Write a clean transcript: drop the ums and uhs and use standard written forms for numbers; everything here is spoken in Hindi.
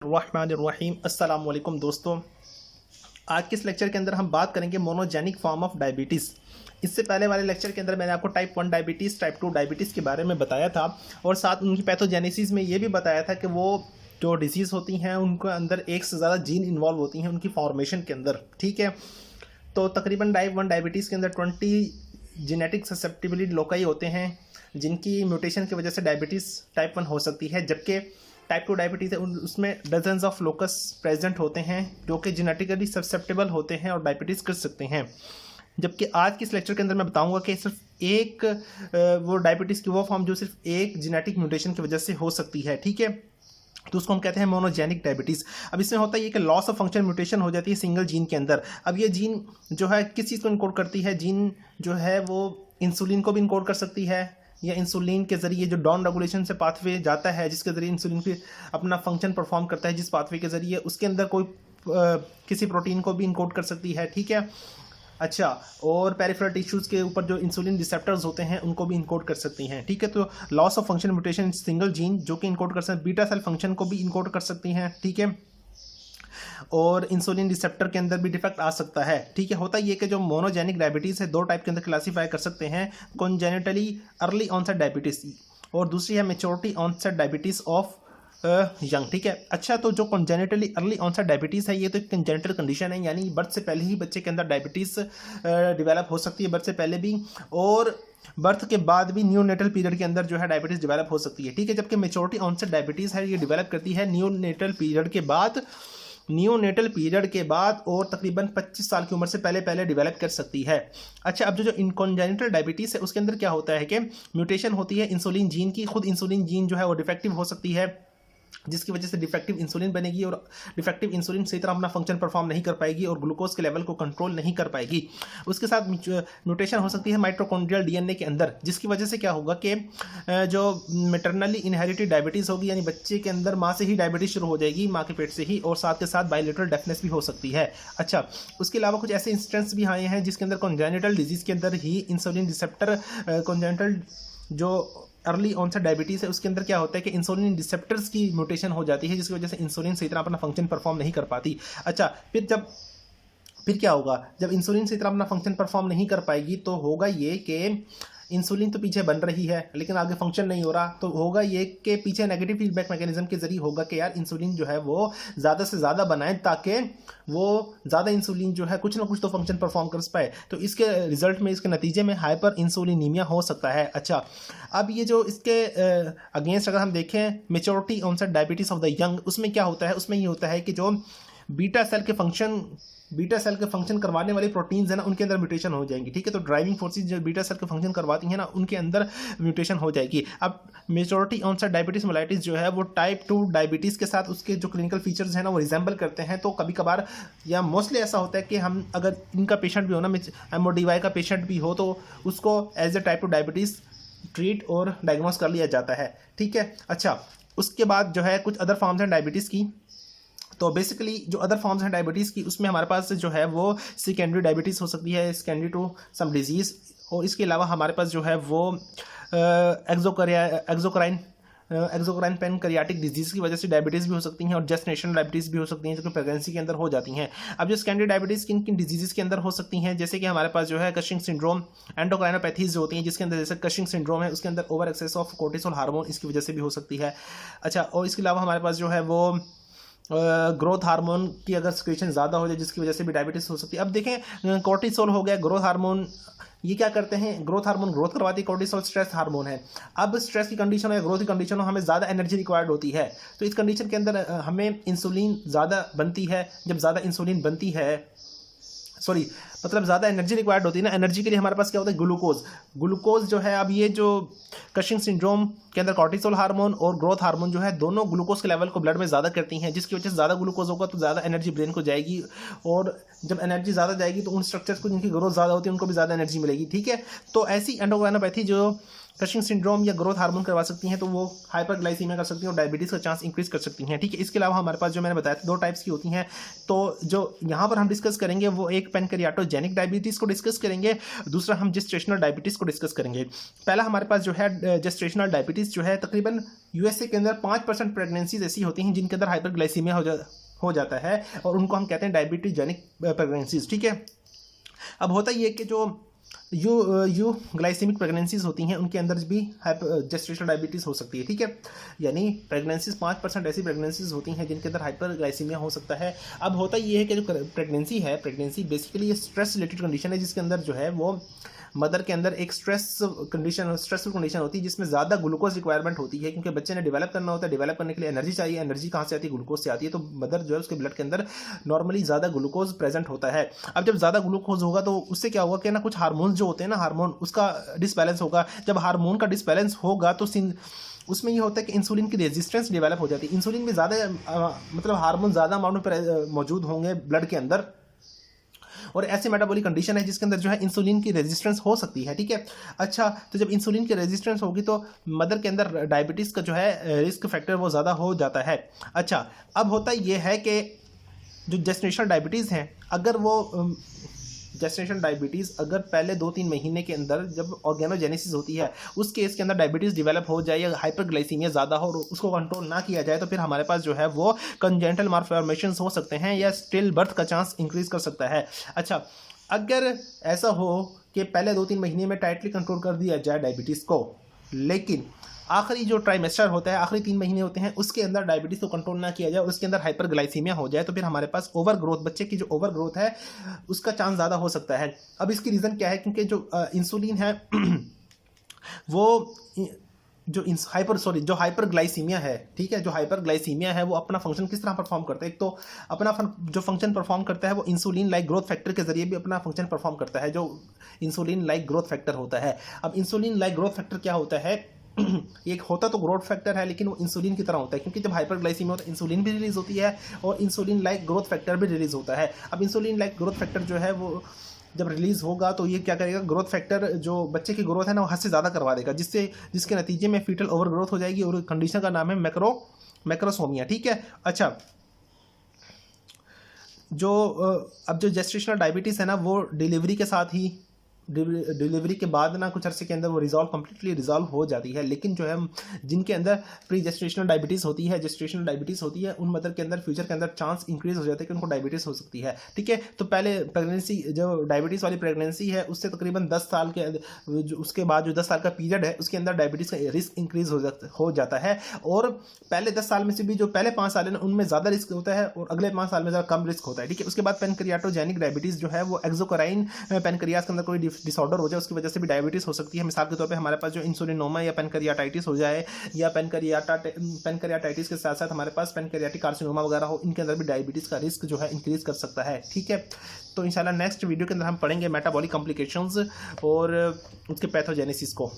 रहमानिर्रहीम। अस्सलाम वालेकुम दोस्तों, आज के इस लेक्चर के अंदर हम बात करेंगे मोनोजेनिक फॉर्म ऑफ डायबिटीज़। इससे पहले वाले लेक्चर के अंदर मैंने आपको टाइप 1 डायबिटीज़, टाइप 2 डायबिटीज़ के बारे में बताया था और साथ उनकी पैथोजेनेसिस में ये भी बताया था कि वो जो डिजीज़ होती हैं उनके अंदर एक से ज़्यादा जीन इन्वॉल्व होती हैं उनकी फॉर्मेशन के अंदर। ठीक है, तो तकरीबन टाइप 1 डायबिटीज़ के अंदर 20 जेनेटिक ससेप्टिबिलिटी लोकाई होते हैं जिनकी म्यूटेशन की वजह से डायबिटीज़ टाइप 1 हो सकती है, जबकि टाइप 2 डायबिटीज़ है उसमें डजन्स ऑफ लोकस प्रेजेंट होते हैं जो कि जेनेटिकली ससेप्टेबल होते हैं और डायबिटीज़ कर सकते हैं। जबकि आज के इस लेक्चर के अंदर मैं बताऊंगा कि सिर्फ एक वो डायबिटीज़ की वो फॉर्म जो सिर्फ एक जेनेटिक म्यूटेशन की वजह से हो सकती है। ठीक है, तो उसको हम कहते हैं मोनोजेनिक डायबिटीज़। अब इसमें होता है ये कि लॉस ऑफ फंक्शन म्यूटेशन हो जाती है सिंगल जीन के अंदर। अब ये जीन जो है किस चीज़ को इनकोड करती है? जीन जो है वो इंसुलिन को भी इनकोड कर सकती है, या इंसुलिन के ज़रिए जो डाउन रेगुलेशन से पाथवे जाता है जिसके ज़रिए इंसुलिन की अपना फंक्शन परफॉर्म करता है, जिस पाथवे के ज़रिए उसके अंदर कोई किसी प्रोटीन को भी इनकोड कर सकती है। ठीक है, अच्छा, और पेरिफेरल टिश्यूज़ के ऊपर जो इंसुलिन रिसेप्टर्स होते हैं उनको भी इनकोड कर सकती हैं। ठीक है, तो loss of function mutation single gene जो कि इनकोड कर सकते हैं, बीटा सेल फंक्शन को भी इनकोड कर सकती हैं। ठीक है, और इंसुलिन रिसेप्टर के अंदर भी डिफेक्ट आ सकता है। ठीक है, होता ये कि जो मोनोजेनिक डायबिटीज़ है दो टाइप के अंदर क्लासीफाई कर सकते हैं, कॉन्जेनिटली अर्ली ऑनसेट डायबिटीज़ और दूसरी है maturity onset diabetes of young. ठीक है, अच्छा, तो जो कॉन्जेनिटली अर्ली ऑनसेट डायबिटीज़ है ये तो कंजेनिटल कंडीशन है, यानी बर्थ से पहले ही बच्चे के अंदर डायबिटीज़ डेवलप हो सकती है, बर्थ से पहले भी और बर्थ के बाद भी न्यूनेटल पीरियड के अंदर जो है डायबिटीज़ डेवलप हो सकती है। ठीक है, जबकि मेच्योरिटी ऑनसेट डायबिटीज़ है ये डेवलप करती है न्यूनेटल पीरियड के बाद और तकरीबन 25 साल की उम्र से पहले डेवलप कर सकती है। अच्छा, अब जो इनकॉन्जेनिटल डायबिटीज़ है उसके अंदर क्या होता है कि म्यूटेशन होती है इंसुलिन जीन की। खुद इंसुलिन जीन जो है वो डिफेक्टिव हो सकती है, जिसकी वजह से डिफेक्टिव इंसुलिन बनेगी और डिफेक्टिव इंसुलिन सही तरह अपना फंक्शन परफॉर्म नहीं कर पाएगी और ग्लूकोज के लेवल को कंट्रोल नहीं कर पाएगी। उसके साथ म्यूटेशन हो सकती है माइटोकॉन्ड्रियल डीएनए के अंदर, जिसकी वजह से क्या होगा कि जो मैटरनली इनहेरिटेड डायबिटीज़ होगी, यानी बच्चे के अंदर माँ से ही डायबिटीज़ शुरू हो जाएगी, माँ के पेट से ही, और साथ के साथ बायलेटरल डेफनेस भी हो सकती है। अच्छा, उसके अलावा कुछ ऐसे इंस्टेंस भी आए हैं जिसके अंदर कॉन्जेनिटल डिजीज़ के अंदर ही इंसुलिन रिसेप्टर कॉन्जेनिटल जो अर्ली ऑनसेट डायबिटीज़ है उसके अंदर क्या होता है कि इंसुलिन रिसेप्टर्स की म्यूटेशन हो जाती है, जिसकी वजह से इंसुलिन सही तरह अपना फंक्शन परफॉर्म नहीं कर पाती। अच्छा, फिर क्या होगा? जब इंसुलिन सही तरह अपना फंक्शन परफॉर्म नहीं कर पाएगी तो होगा ये कि इंसुलिन तो पीछे बन रही है लेकिन आगे फंक्शन नहीं हो रहा, तो होगा ये कि पीछे नेगेटिव फीडबैक मैकेनिज्म के जरिए होगा कि यार इंसुलिन जो है वो ज़्यादा से ज़्यादा बनाए ताकि वो ज़्यादा इंसुलिन जो है कुछ ना कुछ तो फंक्शन परफॉर्म कर पाए। तो इसके रिजल्ट में, इसके नतीजे में हाइपर इंसुलिनीमिया हो सकता है। अच्छा, अब ये जो इसके अगेंस्ट अगर हम देखें maturity onset diabetes of the young, उसमें क्या होता है? उसमें ये होता है कि जो बीटा सेल के फंक्शन करवाने वाली प्रोटीन्स है ना उनके अंदर म्यूटेशन हो जाएंगी। ठीक है, तो ड्राइविंग फोर्सेस जो बीटा सेल के फंक्शन करवाती हैं ना उनके अंदर म्यूटेशन हो जाएगी। अब मेजॉरिटी ऑनसेट डायबिटीज मेलाइटिस जो है वो टाइप 2 डायबिटीज़ के साथ उसके जो क्लिनिकल फीचर्स हैं ना वो रिजेंबल करते हैं। तो कभी कभार या मोस्टली ऐसा होता है कि हम अगर इनका पेशेंट भी हो ना, MODY का पेशेंट भी हो, तो उसको as a type 2 diabetes treat और डायग्नोस कर लिया जाता है। ठीक है, अच्छा, उसके बाद जो है कुछ अदर फॉर्म्स हैं डायबिटीज़ की। तो बेसिकली जो अदर फॉर्म्स हैं डायबिटीज़ की उसमें हमारे पास जो है वो सेकेंडरी डायबिटीज़ हो सकती है, सेकेंडरी टू सम डिजीज़, और इसके अलावा हमारे पास जो है वो एक्सोक्राइन पेनक्रियाटिक डिजीज़ की वजह से डायबिटीज़ भी हो सकती हैं और जेस्टेशनल डायबिटीज़ भी हो सकती हैं जो कि प्रेगनेंसी के अंदर हो जाती हैं। अब जो सेकेंडरी डायबिटीज़ किन किन डिजीज़ के अंदर हो सकती हैं, जैसे कि हमारे पास जो है कशिंग सिंड्रोम, एंडोक्राइनोपैथीज जो होती हैं जिसके अंदर जैसे कशिंग सिंड्रोम है उसके अंदर over excess of cortisol hormone इसकी वजह से भी हो सकती है। अच्छा, और इसके अलावा हमारे पास जो है वो ग्रोथ हार्मोन की अगर सिक्रेशन ज़्यादा हो जाए जिसकी वजह से भी डायबिटीज़ हो सकती है। अब देखें, कोर्टिसोल हो गया, ग्रोथ हार्मोन, ये क्या करते हैं? ग्रोथ हार्मोन ग्रोथ करवाती है, कोर्टिसोल स्ट्रेस हार्मोन है। अब स्ट्रेस की कंडीशन हो या ग्रोथ की कंडीशन हो, हमें ज़्यादा एनर्जी रिक्वायर्ड होती है, तो इस कंडीशन के अंदर हमें इंसुलिन ज़्यादा बनती है। जब ज़्यादा इंसुलिन बनती है, मतलब ज़्यादा एनर्जी रिक्वायर्ड होती है ना, एनर्जी के लिए हमारे पास क्या होता है? ग्लूकोज जो है। अब ये जो कशिंग सिंड्रोम के अंदर कोर्टिसोल हार्मोन और ग्रोथ हार्मोन जो है दोनों ग्लूकोज के लेवल को ब्लड में ज़्यादा करती हैं, जिसकी वजह से ज़्यादा ग्लूकोज होगा तो ज़्यादा एनर्जी ब्रेन को जाएगी, और जब एनर्जी ज़्यादा जाएगी तो उन स्ट्रक्चर्स को जिनकी ग्रोथ ज़्यादा होती है उनको भी ज़्यादा एनर्जी मिलेगी। ठीक है, तो ऐसी एंडोक्राइनोपैथी जो क्रशिंग सिंड्रोम या ग्रोथ हार्मोन करवा सकती हैं, तो वो हाइपरग्लाइसीमिया कर सकती हैं और डायबिटीज़ का चांस इंक्रीज कर सकती हैं। ठीक है, इसके अलावा हमारे पास जो मैंने बताया था 2 टाइप्स की होती हैं, तो जो यहाँ पर हम डिस्कस करेंगे वो एक पैनक्रियाटोजेनिक डायबिटीज़ को डिस्कस करेंगे, दूसरा हम जेस्टेशनल डायबिटीज़ को डिस्कस करेंगे। पहला हमारे पास जो है जेस्टेशनल डायबिटीज़ जो है तकरीबन यूएसए के अंदर 5% प्रेगनेंसीज ऐसी होती हैं जिनके अंदर हाइपरग्लाइसीमिया हो जाता है और उनको हम कहते हैं डायबिटीजेनिक प्रेगनेंसीज। ठीक है, अब होता ये कि जो यू ग्लाइसेमिक प्रेगनेंसीज होती हैं उनके अंदर भी जेस्टेशनल डायबिटीज़ हो सकती है। ठीक है, यानी प्रेगनेंसीज 5% ऐसी प्रेगनेंसीज होती हैं जिनके अंदर हाइपरग्लाइसीमिया हो सकता है। अब होता ये है कि जो प्रेगनेंसी बेसिकली ये स्ट्रेस रिलेटेड कंडीशन है जिसके अंदर जो है वो मदर के अंदर एक स्ट्रेसफुल कंडीशन होती है जिसमें ज़्यादा ग्लूकोज रिक्वायरमेंट होती है, क्योंकि बच्चे ने डेवलप करना होता है। डेवलप करने के लिए एनर्जी चाहिए, एनर्जी कहाँ से आती है? ग्लूकोज से आती है। तो मदर जो है उसके ब्लड के अंदर नॉर्मली ज़्यादा ग्लूकोज प्रेजेंट होता है। अब जब ज़्यादा ग्लूकोज होगा तो उससे क्या होगा कि ना कुछ हार्मोन जो होते हैं ना, हार्मोन उसका डिसबैलेंस होगा। जब हार्मोन का डिसबैलेंस होगा तो उसमें ये होता है कि इंसुलिन की रेजिस्टेंस डेवलप हो जाती है। इंसुलिन में ज़्यादा मतलब हार्मोन ज़्यादा अमाउंट में मौजूद होंगे ब्लड के अंदर, और ऐसे मेटाबॉलिक कंडीशन है जिसके अंदर जो है इंसुलिन की रेजिस्टेंस हो सकती है। ठीक है, अच्छा, तो जब इंसुलिन की रेजिस्टेंस होगी तो मदर के अंदर डायबिटीज़ का जो है रिस्क फैक्टर वो ज़्यादा हो जाता है। अच्छा, अब होता ये है कि जो जेस्टेशनल डायबिटीज़ हैं, अगर वो जेस्टेशनल डायबिटीज़ अगर पहले 2-3 महीने के अंदर जब ऑर्गेनोजेनेसिस होती है उस केस के अंदर डायबिटीज़ डेवलप हो जाए या हाइपरग्लाइसीमिया ज़्यादा हो और उसको कंट्रोल ना किया जाए तो फिर हमारे पास जो है वो कंजेंटल मालफॉर्मेशंस हो सकते हैं या स्टिल बर्थ का चांस इंक्रीज कर सकता है। अच्छा, अगर ऐसा हो कि पहले 2-3 महीने में टाइटली कंट्रोल कर दिया जाए डायबिटीज़ को, लेकिन आखिरी जो ट्राइमेस्टर होता है, आखिरी 3 महीने होते हैं, उसके अंदर डायबिटीज़ को कंट्रोल ना किया जाए, उसके अंदर हाइपरग्लाइसीमिया हो जाए तो फिर हमारे पास ओवर ग्रोथ, बच्चे की जो ओवर ग्रोथ है उसका चांस ज़्यादा हो सकता है। अब इसकी रीज़न क्या है? क्योंकि जो इंसुलिन है वो जो हाइपरग्लाइसीमिया है, ठीक है, जो हाइपरग्लाइसीमिया है वो अपना फंक्शन किस तरह परफॉर्म करता है? एक तो अपना जो फंक्शन परफॉर्म करता है वो इंसुलिन लाइक ग्रोथ फैक्टर के जरिए भी अपना फंक्शन परफॉर्म करता है, जो इंसुलिन लाइक ग्रोथ फैक्टर होता है। अब इंसुलिन लाइक ग्रोथ फैक्टर क्या होता है? एक होता तो ग्रोथ फैक्टर है लेकिन वो इंसुलिन की तरह होता है, क्योंकि जब हाइपरग्लाइसीमिया होता है इंसुलिन भी रिलीज होती है और इंसुलिन लाइक ग्रोथ फैक्टर भी रिलीज होता है। अब इंसुलिन लाइक ग्रोथ फैक्टर जो है वो जब रिलीज होगा तो ये क्या करेगा? ग्रोथ फैक्टर जो बच्चे की ग्रोथ है ना वो हद से ज़्यादा करवा देगा, जिसके नतीजे में फीटल ओवर ग्रोथ हो जाएगी और कंडीशन का नाम है मैक्रोसोमिया। ठीक है, अच्छा, अब जो जेस्टेशनल डायबिटीज़ है ना वो डिलीवरी के साथ ही डिलीवरी के बाद ना कुछ अरसे के अंदर वो कंप्लीटली रिजॉल्व हो जाती है, लेकिन जो है जिनके अंदर प्री जेस्टेशनल डायबिटीज़ होती है, जेस्टेशनल डायबिटीज़ होती है, उन मदर के अंदर फ्यूचर के अंदर चांस इंक्रीज हो जाता है कि उनको डायबिटीज़ हो सकती है। ठीक है, तो पहले प्रेगनेंसी जो डायबिटीज़ वाली प्रेगनेंसी है उससे तकरीबन 10 साल के उसके बाद जो 10 साल का पीरियड है उसके अंदर डायबिटीज़ का रिस्क इंक्रीज हो जाता है, और पहले 10 साल में से भी जो पहले 5 साल है ना उनमें ज़्यादा रिस्क होता है और अगले 5 साल में ज़्यादा कम रिस्क होता है। ठीक है, उसके बाद पैनक्रियाटोजेनिक डायबिटीज़ जो है वो एक्सोक्राइन पैनक्रियाज के अंदर कोई डिसऑर्डर हो जाए उसकी वजह से भी डायबिटीज़ हो सकती है। मिसाल के तौर पे हमारे पास जो इंसुलिनोमा या पैनक्रियाटाइटिस हो जाए या पैनक्रियाटाइटिस के साथ साथ हमारे पास पैनक्रियाटिक कार्सिनोमा वगैरह हो, इनके अंदर भी डायबिटीज़ का रिस्क जो है इंक्रीज कर सकता है। ठीक है, तो इंशाल्लाह नेक्स्ट वीडियो के अंदर हम पढ़ेंगे मेटाबॉलिक कॉम्प्लिकेशंस और उसके पैथोजेनेसिस को।